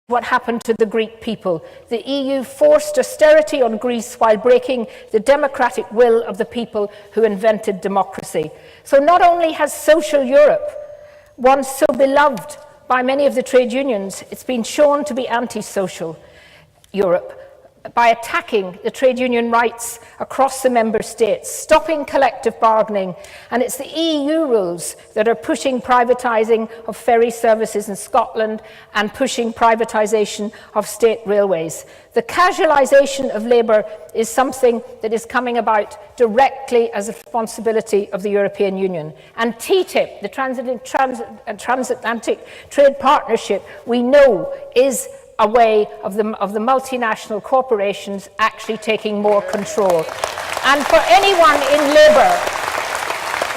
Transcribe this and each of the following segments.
what happened to the Greek people. The EU forced austerity on Greece while breaking the democratic will of the people who invented democracy. So not only has social Europe, once so beloved by many of the trade unions, it's been shown to be anti-social Europe by attacking the trade union rights across the member states, stopping collective bargaining, and it's the EU rules that are pushing privatising of ferry services in Scotland and pushing privatisation of state railways. The casualisation of labour is something that is coming about directly as a responsibility of the European Union. And TTIP, the Transatlantic Trade Partnership, we know is a way of the multinational corporations actually taking more control. And for anyone in Labour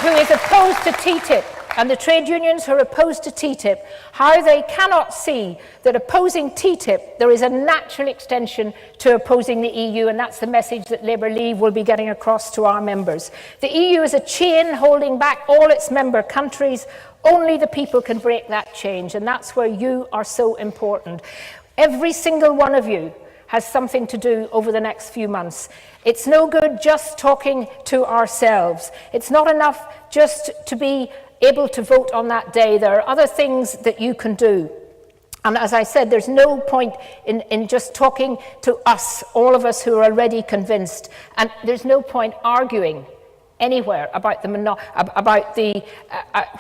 who is opposed to TTIP, and the trade unions who are opposed to TTIP, how they cannot see that opposing TTIP, there is a natural extension to opposing the EU, and that's the message that Labour Leave will be getting across to our members. The EU is a chain holding back all its member countries. Only the people can break that change, and that's where you are so important. Every single one of you has something to do over the next few months. It's no good just talking to ourselves. It's not enough just to be able to vote on that day. There are other things that you can do. And as I said, there's no point in just talking to us, all of us who are already convinced. And there's no point arguing anywhere about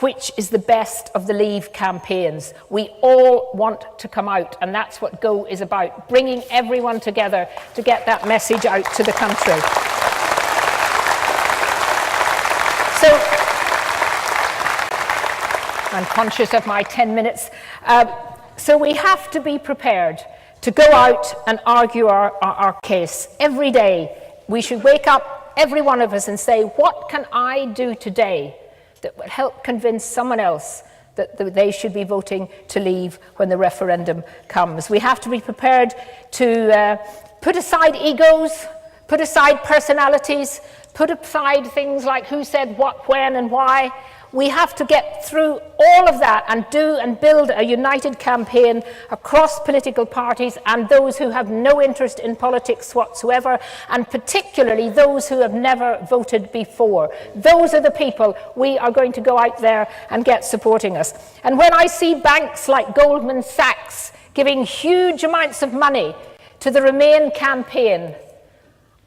which is the best of the Leave campaigns. We all want to come out, and that's what Go is about, bringing everyone together to get that message out to the country. So, I'm conscious of my 10 minutes. So we have to be prepared to go out and argue our case. Every day we should wake up, every one of us, and say, what can I do today that would help convince someone else that they should be voting to leave when the referendum comes? We have to be prepared to put aside egos, put aside personalities, put aside things like who said what, when, and why. We have to get through all of that and build a united campaign across political parties and those who have no interest in politics whatsoever, and particularly those who have never voted before. Those are the people we are going to go out there and get supporting us. And when I see banks like Goldman Sachs giving huge amounts of money to the Remain campaign,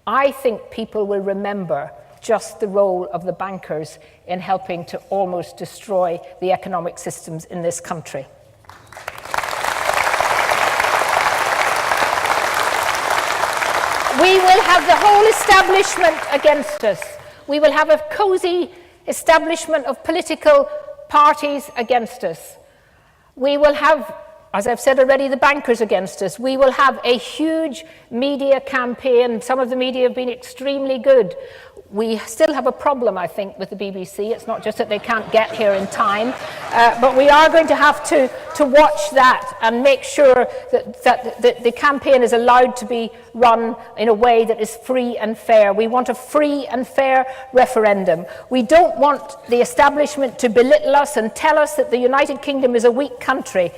I think people will remember just the role of the bankers in helping to almost destroy the economic systems in this country. We will have the whole establishment against us. We will have a cosy establishment of political parties against us. We will have, as I've said already, the bankers against us. We will have a huge media campaign. Some of the media have been extremely good. We still have a problem, I think, with the BBC. It's not just that they can't get here in time, but we are going to have to watch that and make sure that the campaign is allowed to be run in a way that is free and fair. We want a free and fair referendum. We don't want the establishment to belittle us and tell us that the United Kingdom is a weak country.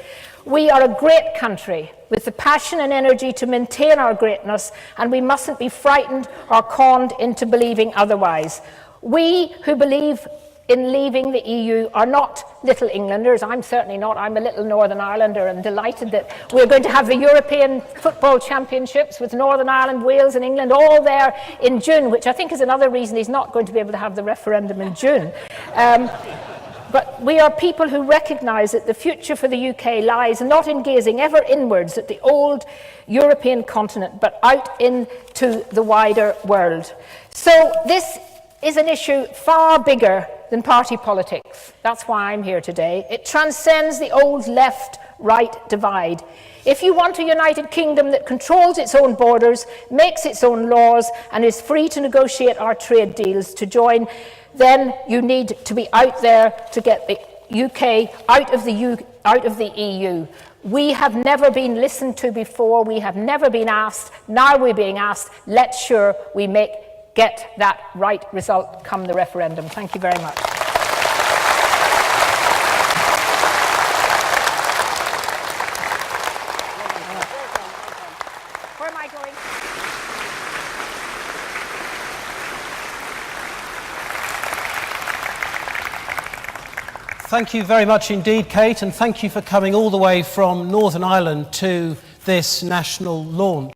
We are a great country with the passion and energy to maintain our greatness, and we mustn't be frightened or conned into believing otherwise. We who believe in leaving the EU are not little Englanders. I'm certainly not. I'm a little Northern Irelander and delighted that we're going to have the European Football Championships with Northern Ireland, Wales and England all there in June, which I think is another reason he's not going to be able to have the referendum in June. But we are people who recognise that the future for the UK lies not in gazing ever inwards at the old European continent, but out into the wider world. So this is an issue far bigger than party politics. That's why I'm here today. It transcends the old left-right divide. If you want a United Kingdom that controls its own borders, makes its own laws, and is free to negotiate our trade deals to join, then you need to be out there to get the UK out of the EU. We have never been listened to before. We have never been asked. Now we're being asked. Let's sure we get that right result come the referendum. Thank you very much. Where am I going? Thank you very much indeed, Kate, and thank you for coming all the way from Northern Ireland to this national launch.